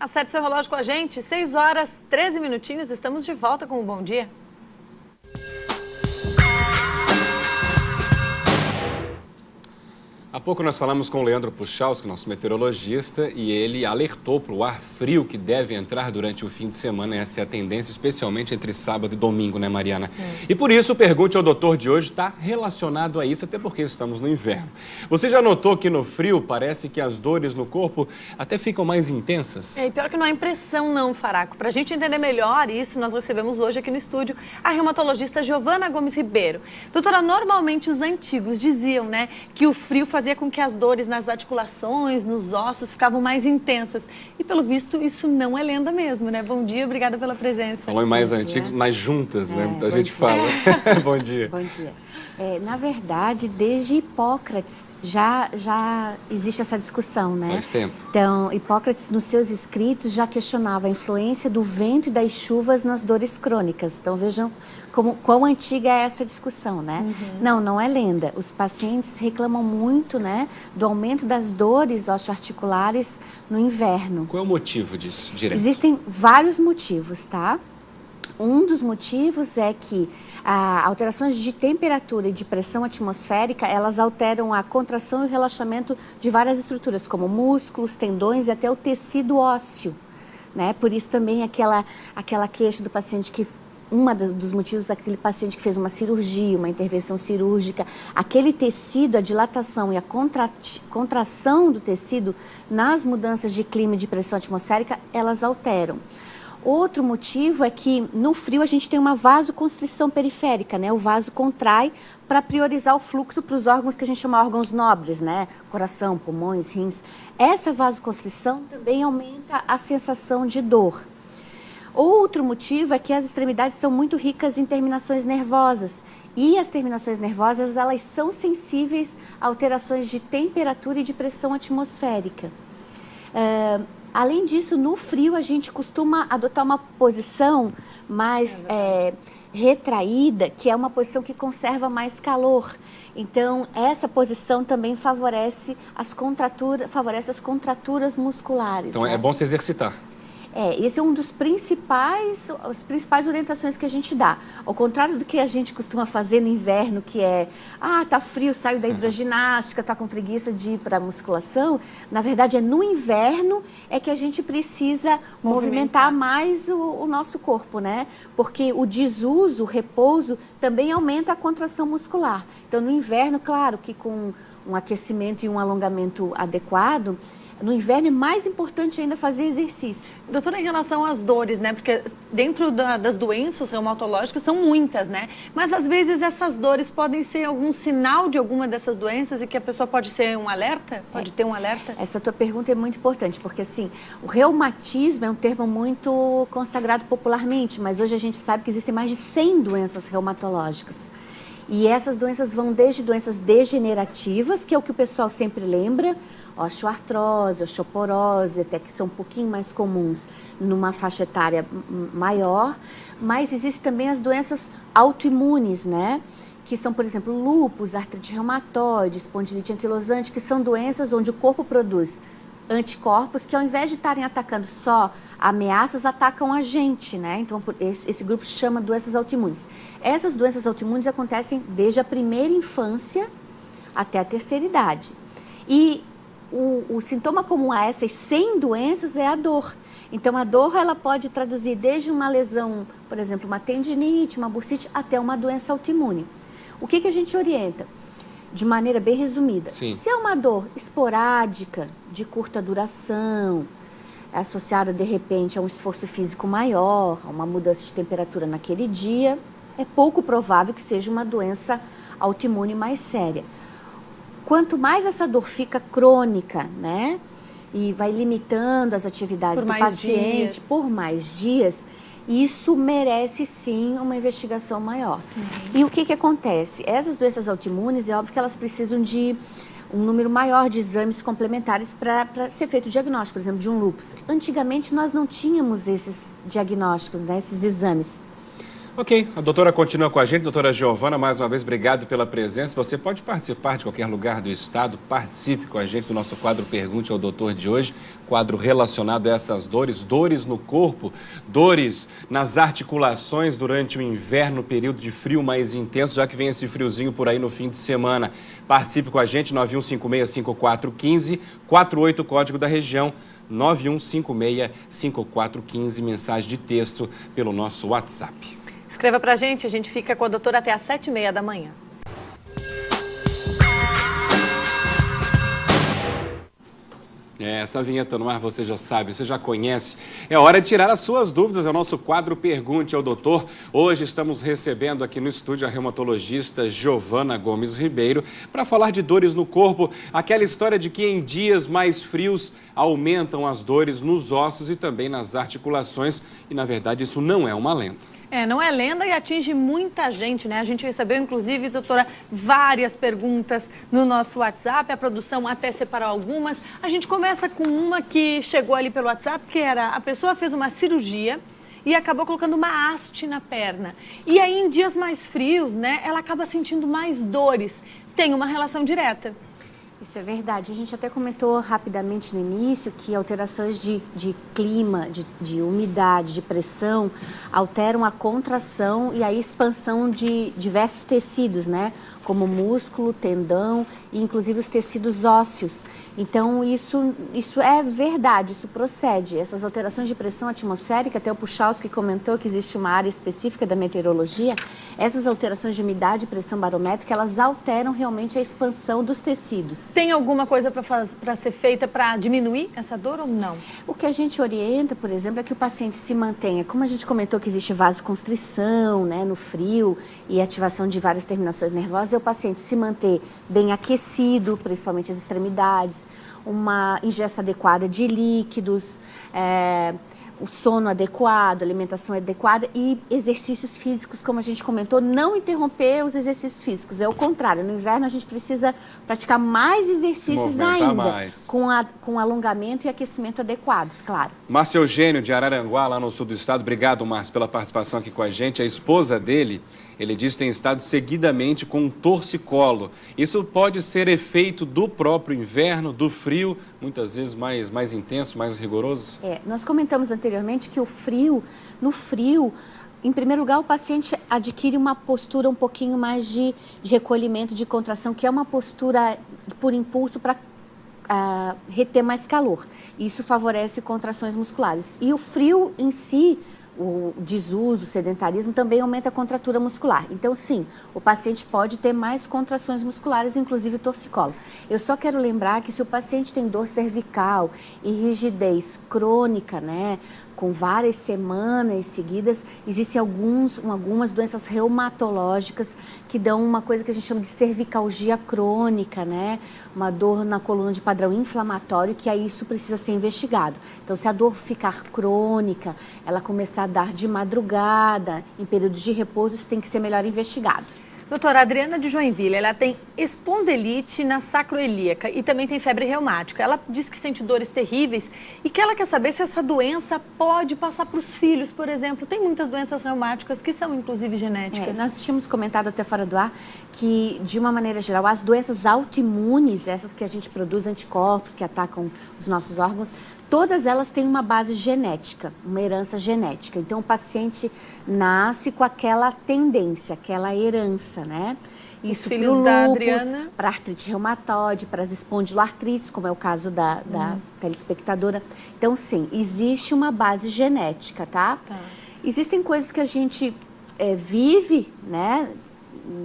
Acerte seu relógio com a gente, 6 horas 13 minutinhos, estamos de volta com o Bom Dia. Há pouco nós falamos com o Leandro Puchalski, nosso meteorologista, e ele alertou para o ar frio que deve entrar durante o fim de semana. Essa é a tendência, especialmente entre sábado e domingo, né, Mariana? E por isso, o Pergunte ao Doutor de hoje está relacionado a isso, até porque estamos no inverno. Você já notou que no frio parece que as dores no corpo até ficam mais intensas? E pior que não é impressão não, Faraco. Para a gente entender melhor isso, nós recebemos hoje aqui no estúdio a reumatologista Giovana Gomes Ribeiro. Doutora, normalmente os antigos diziam, né, que o frio fazia com que as dores nas articulações, nos ossos, ficavam mais intensas. E, pelo visto, isso não é lenda mesmo, né? Bom dia, obrigada pela presença. Falou em mais antigos, mais juntas, né? Muita gente fala. Bom dia. Bom dia. Na verdade, desde Hipócrates já existe essa discussão, né? Faz tempo. Então, Hipócrates, nos seus escritos, já questionava a influência do vento e das chuvas nas dores crônicas. Então, vejam quão antiga é essa discussão, né? Não é lenda. Os pacientes reclamam muito, né, do aumento das dores osteoarticulares no inverno. Qual é o motivo disso, direto? Existem vários motivos, tá? Um dos motivos é que alterações de temperatura e de pressão atmosférica, elas alteram a contração e o relaxamento de várias estruturas, como músculos, tendões e até o tecido ósseo, né? Por isso também aquela queixa do paciente que dos motivos daquele paciente que fez uma cirurgia, uma intervenção cirúrgica, aquele tecido, a dilatação e a contração do tecido nas mudanças de clima e de pressão atmosférica, elas alteram. Outro motivo é que no frio a gente tem uma vasoconstrição periférica, né? O vaso contrai para priorizar o fluxo para os órgãos que a gente chama órgãos nobres, né? Coração, pulmões, rins. Essa vasoconstrição também aumenta a sensação de dor. Outro motivo é que as extremidades são muito ricas em terminações nervosas. E as terminações nervosas, elas são sensíveis a alterações de temperatura e de pressão atmosférica. Além disso, no frio, a gente costuma adotar uma posição mais retraída, que é uma posição que conserva mais calor. Então, essa posição também favorece as contraturas musculares. Então, né? é bom se exercitar. Esse é um dos as principais orientações que a gente dá. Ao contrário do que a gente costuma fazer no inverno, que é, tá frio, saio da hidroginástica, tá com preguiça de ir para a musculação. Na verdade, é no inverno que a gente precisa movimentar mais o nosso corpo, né? Porque o desuso, o repouso, também aumenta a contração muscular. Então, no inverno, claro que com um aquecimento e um alongamento adequado, no inverno é mais importante ainda fazer exercício. Doutora, em relação às dores, né? Porque dentro das doenças reumatológicas são muitas, né? Mas às vezes essas dores podem ser algum sinal de alguma dessas doenças e que a pessoa pode ser um alerta? Pode ter um alerta? Essa tua pergunta é muito importante, porque assim, o reumatismo é um termo muito consagrado popularmente, mas hoje a gente sabe que existem mais de 100 doenças reumatológicas. E essas doenças vão desde doenças degenerativas, que é o que o pessoal sempre lembra, osteoartrose, osteoporose, até que são um pouquinho mais comuns numa faixa etária maior, mas existem também as doenças autoimunes, né? Que são, por exemplo, lúpus, artrite reumatoide, espondilite anquilosante, que são doenças onde o corpo produz anticorpos que, ao invés de estarem atacando só ameaças, atacam a gente, né? Então, esse grupo se chama doenças autoimunes. Essas doenças autoimunes acontecem desde a primeira infância até a terceira idade. E o sintoma comum a essas 100 doenças é a dor. Então, a dor ela pode traduzir desde uma lesão, por exemplo, uma tendinite, uma bursite, até uma doença autoimune. O que a gente orienta? De maneira bem resumida. Sim. Se é uma dor esporádica, de curta duração, associada de repente a um esforço físico maior, a uma mudança de temperatura naquele dia, é pouco provável que seja uma doença autoimune mais séria. Quanto mais essa dor fica crônica, né, e vai limitando as atividades do paciente por mais dias, isso merece sim uma investigação maior. E o que acontece? Essas doenças autoimunes, é óbvio que elas precisam de um número maior de exames complementares para ser feito o diagnóstico, por exemplo, de um lúpus. Antigamente nós não tínhamos esses diagnósticos, né, esses exames. Ok, a doutora continua com a gente. Doutora Giovana, mais uma vez, obrigado pela presença. Você pode participar de qualquer lugar do estado, participe com a gente do nosso quadro Pergunte ao Doutor de hoje, quadro relacionado a essas dores, dores no corpo, dores nas articulações durante o inverno, período de frio mais intenso, já que vem esse friozinho por aí no fim de semana. Participe com a gente, 91565415, 48 código da região, 91565415, mensagem de texto pelo nosso WhatsApp. Escreva pra gente, a gente fica com a doutora até às 7h30 da manhã. Essa vinheta no ar você já sabe, você já conhece. É hora de tirar as suas dúvidas, é o nosso quadro Pergunte ao Doutor. Hoje estamos recebendo aqui no estúdio a reumatologista Giovana Gomes Ribeiro para falar de dores no corpo, aquela história de que em dias mais frios aumentam as dores nos ossos e também nas articulações. E na verdade isso não é uma lenda. Não é lenda e atinge muita gente, né? A gente recebeu, inclusive, doutora, várias perguntas no nosso WhatsApp, a produção até separou algumas. A gente começa com uma que chegou ali pelo WhatsApp, que era: a pessoa fez uma cirurgia e acabou colocando uma haste na perna. E aí, em dias mais frios, né, ela acaba sentindo mais dores. Tem uma relação direta. Isso é verdade. A gente até comentou rapidamente no início que alterações de clima, de umidade, de pressão, alteram a contração e a expansão de diversos tecidos, né? Como músculo, tendão e inclusive os tecidos ósseos. Então, isso é verdade, isso procede. Essas alterações de pressão atmosférica, até o Puchalski comentou que existe uma área específica da meteorologia, essas alterações de umidade e pressão barométrica, elas alteram realmente a expansão dos tecidos. Tem alguma coisa para ser feita para diminuir essa dor ou não? O que a gente orienta, por exemplo, é que o paciente se mantenha, como a gente comentou que existe vasoconstrição, né, no frio e ativação de várias terminações nervosas, é o paciente se manter bem aquecido, principalmente as extremidades, uma ingesta adequada de líquidos, o sono adequado, alimentação adequada e exercícios físicos, como a gente comentou, não interromper os exercícios físicos. É o contrário, no inverno a gente precisa praticar mais exercícios ainda, mais. Com alongamento e aquecimento adequados, claro. Márcio Eugênio, de Araranguá, lá no sul do estado. Obrigado, Márcio, pela participação aqui com a gente. A esposa dele, ele diz que tem estado seguidamente com um torcicolo. Isso pode ser efeito do próprio inverno, do frio, muitas vezes mais intenso, mais rigoroso? Nós comentamos anteriormente que no frio, em primeiro lugar, o paciente adquire uma postura um pouquinho mais de recolhimento, de contração, que é uma postura por impulso para reter mais calor. Isso favorece contrações musculares. E o frio em si, o desuso, o sedentarismo, também aumenta a contratura muscular. Então, sim, o paciente pode ter mais contrações musculares, inclusive torcicolo. Eu só quero lembrar que se o paciente tem dor cervical e rigidez crônica, né, com várias semanas seguidas, existem algumas doenças reumatológicas que dão uma coisa que a gente chama de cervicalgia crônica, né? Uma dor na coluna de padrão inflamatório, que aí isso precisa ser investigado. Então, se a dor ficar crônica, ela começar a dar de madrugada, em períodos de repouso, isso tem que ser melhor investigado. Doutora Adriana de Joinville, ela tem espondilite na sacroiliaca e também tem febre reumática. Ela diz que sente dores terríveis e que ela quer saber se essa doença pode passar para os filhos, por exemplo. Tem muitas doenças reumáticas que são, inclusive, genéticas. Nós tínhamos comentado até fora do ar que, de uma maneira geral, as doenças autoimunes, essas que a gente produz anticorpos que atacam os nossos órgãos, todas elas têm uma base genética, uma herança genética. Então, o paciente nasce com aquela tendência, aquela herança, né? Isso para o lúpus, para artrite reumatoide, para as espondiloartrites, como é o caso da telespectadora. Então, sim, existe uma base genética, tá? Existem coisas que a gente vive, né,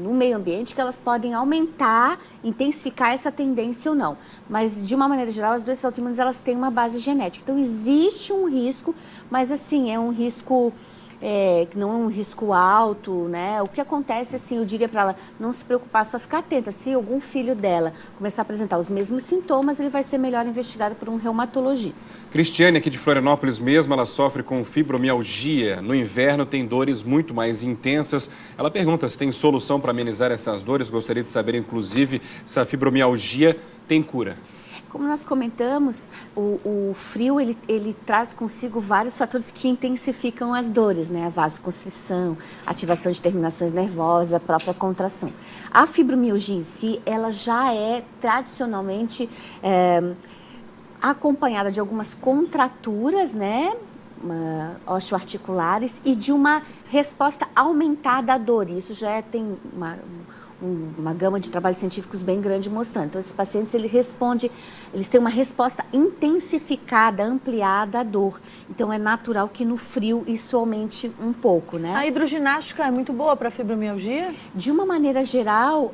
no meio ambiente, que elas podem aumentar, intensificar essa tendência ou não. Mas, de uma maneira geral, as doenças autoimunes, elas têm uma base genética. Então, existe um risco, mas, assim, é um risco que não é um risco alto, né? O que acontece, assim, eu diria para ela não se preocupar, só ficar atenta. Se algum filho dela começar a apresentar os mesmos sintomas, ele vai ser melhor investigado por um reumatologista. Cristiane, aqui de Florianópolis mesmo, ela sofre com fibromialgia. No inverno tem dores muito mais intensas. Ela pergunta se tem solução para amenizar essas dores. Gostaria de saber, inclusive, se a fibromialgia tem cura. Como nós comentamos, o frio ele traz consigo vários fatores que intensificam as dores, né? A vasoconstrição, ativação de terminações nervosas, a própria contração. A fibromialgia em si, ela já é tradicionalmente acompanhada de algumas contraturas, né? Osteoarticulares e de uma resposta aumentada à dor. Isso já tem uma gama de trabalhos científicos bem grande mostrando. Então, esses pacientes, eles têm uma resposta intensificada, ampliada à dor. Então, é natural que no frio isso aumente um pouco, né? A hidroginástica é muito boa para a fibromialgia? De uma maneira geral,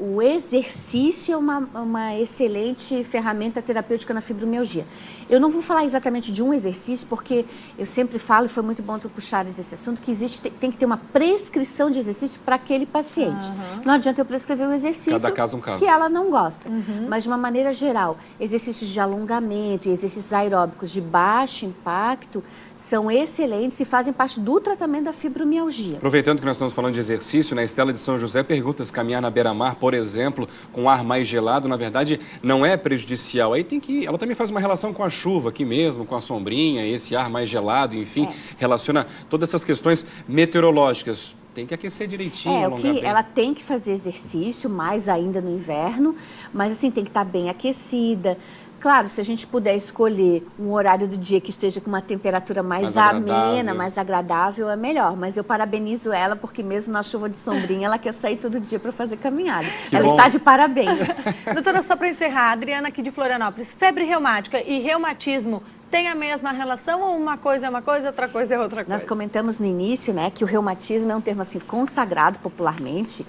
o exercício é uma excelente ferramenta terapêutica na fibromialgia. Eu não vou falar exatamente de um exercício, porque eu sempre falo, e foi muito bom tu puxares esse assunto, que tem que ter uma prescrição de exercício para aquele paciente. Não adianta eu prescrever um exercício Cada caso um caso. que ela não gosta. Mas, de uma maneira geral, exercícios de alongamento e exercícios aeróbicos de baixo impacto são excelentes e fazem parte do tratamento da fibromialgia. Aproveitando que nós estamos falando de exercício, né? Estela de São José pergunta se caminhar na beira-mar, por exemplo, com ar mais gelado, na verdade, não é prejudicial. Aí ela também faz uma relação com a chuva aqui mesmo, com a sombrinha, esse ar mais gelado, enfim, relaciona todas essas questões meteorológicas. Tem que aquecer direitinho, alongar bem. Ela tem que fazer exercício, mais ainda no inverno, mas assim, tem que estar bem aquecida. Claro, se a gente puder escolher um horário do dia que esteja com uma temperatura mais amena, mais agradável, é melhor. Mas eu parabenizo ela, porque mesmo na chuva de sombrinha, ela quer sair todo dia para fazer caminhada. Ela está de parabéns. Doutora, só para encerrar, Adriana aqui de Florianópolis, febre reumática e reumatismo tem a mesma relação ou uma coisa é uma coisa, outra coisa é outra coisa? Nós comentamos no início, né, que o reumatismo é um termo assim consagrado popularmente.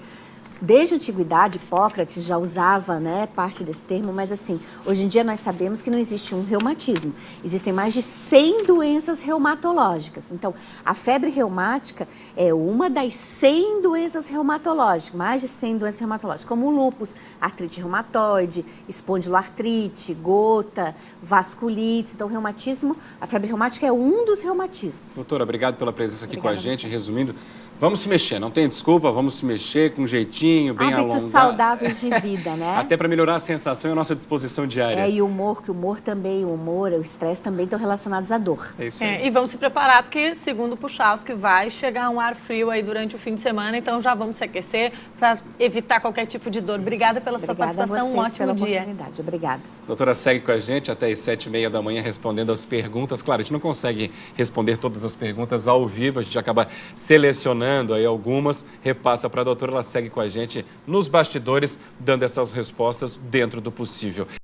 Desde a antiguidade, Hipócrates já usava, né, parte desse termo, mas assim, hoje em dia nós sabemos que não existe um reumatismo. Existem mais de 100 doenças reumatológicas. Então, a febre reumática é uma das 100 doenças reumatológicas, mais de 100 doenças reumatológicas, como o lúpus, artrite reumatoide, espondiloartrite, gota, vasculite. Então, o reumatismo, a febre reumática é um dos reumatismos. Doutora, obrigado pela presença aqui com a gente. Resumindo, vamos se mexer, não tem desculpa, vamos se mexer com um jeitinho, bem alongado. Hábitos saudáveis de vida, né? Até para melhorar a sensação e a nossa disposição diária. E o humor também, o estresse também estão relacionados à dor. É isso aí. E vamos se preparar, porque, segundo o Puchalski, vai chegar um ar frio aí durante o fim de semana, então já vamos se aquecer para evitar qualquer tipo de dor. Obrigada pela sua participação, um ótimo dia. Obrigada. Doutora, segue com a gente até as 7h30 da manhã respondendo as perguntas. Claro, a gente não consegue responder todas as perguntas ao vivo, a gente acaba selecionando aí algumas, repassa para a doutora, ela segue com a gente nos bastidores, dando essas respostas dentro do possível.